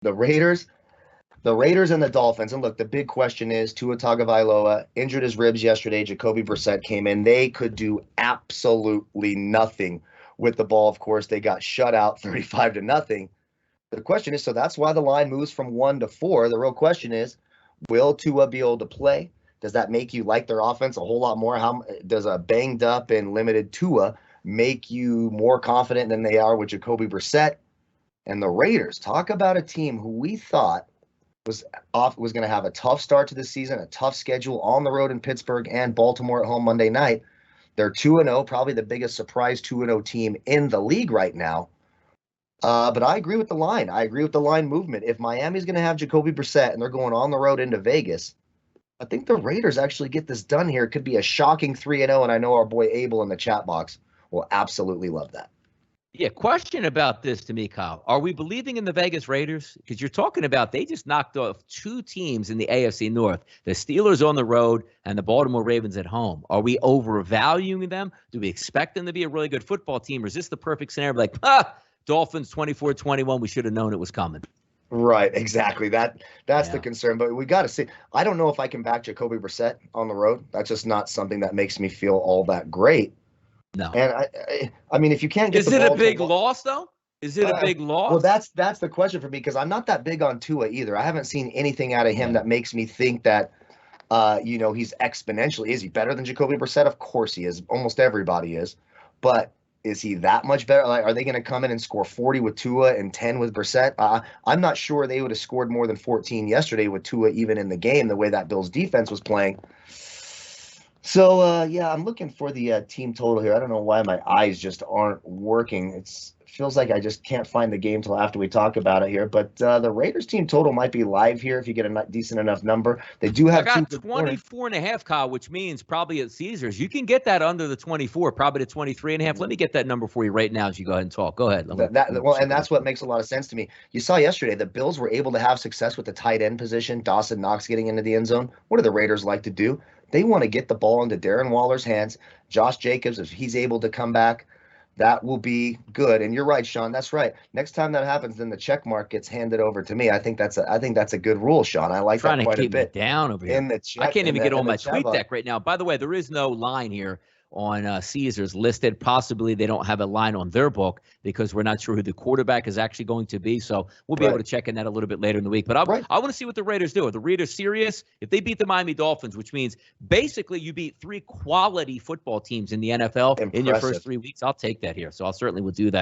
The Raiders, the Raiders and the Dolphins. And look, the big question is Tua Tagovailoa injured his ribs yesterday. Jacoby Brissett came in. They could do absolutely nothing with the ball. Of course, they got shut out 35-0. The question is, so that's why the line moves from 1 to 4. The real question is, will Tua be able to play? Does that make you like their offense a whole lot more? How does a banged up and limited Tua make you more confident than they are with Jacoby Brissett? And the Raiders, talk about a team who we thought was going to have a tough start to the season, a tough schedule on the road in Pittsburgh and Baltimore at home Monday night. They're 2-0, probably the biggest surprise 2-0 team in the league right now. But I agree with the line. I agree with the line movement. If Miami's going to have Jacoby Brissett and they're going on the road into Vegas, I think the Raiders actually get this done here. It could be a shocking 3-0, and I know our boy Abel in the chat box will absolutely love that. Yeah, question about this to me, Kyle. Are we believing in the Vegas Raiders? Because you're talking about they just knocked off two teams in the AFC North, the Steelers on the road and the Baltimore Ravens at home. Are we overvaluing them? Do we expect them to be a really good football team? Or is this the perfect scenario? Like, Dolphins 24-21, we should have known it was coming. Right, exactly. That's the concern. But we got to see. I don't know if I can back Jacoby Brissett on the road. That's just not something that makes me feel all that great. No. And I mean, if you can't get the ball, is it a big loss though? Is it a big loss? Well, that's the question for me, because I'm not that big on Tua either. I haven't seen anything out of him that makes me think that he's exponentially. Is he better than Jacoby Brissett? Of course he is. Almost everybody is. But is he that much better? Like, are they going to come in and score 40 with Tua and 10 with Brissett? I'm not sure they would have scored more than 14 yesterday with Tua even in the game, the way that Bills defense was playing. So, I'm looking for the team total here. I don't know why my eyes just aren't working. It feels like I just can't find the game till after we talk about it here. But the Raiders team total might be live here if you get a decent enough number. They do have I got 24.5, Kyle, which means probably at Caesars. You can get that under the 24, probably to 23.5. Let me get that number for you right now as you go ahead and talk. Go ahead. And that's what makes a lot of sense to me. You saw yesterday the Bills were able to have success with the tight end position, Dawson Knox getting into the end zone. What do the Raiders like to do? They want to get the ball into Darren Waller's hands. Josh Jacobs, if he's able to come back, that will be good. And you're right, Sean. That's right. Next time that happens, then the check mark gets handed over to me. I think that's a good rule, Sean. I like that quite a bit. Trying to keep it down over here. In the chat, I can't even get on my tweet deck right now. By the way, there is no line here on Caesars listed. Possibly they don't have a line on their book because we're not sure who the quarterback is actually going to be. So we'll be able to check in that a little bit later in the week. But I want to see what the Raiders do. Are the Raiders serious? If they beat the Miami Dolphins, which means basically you beat three quality football teams in the NFL in your first 3 weeks, I'll take that here. So I'll certainly will do that.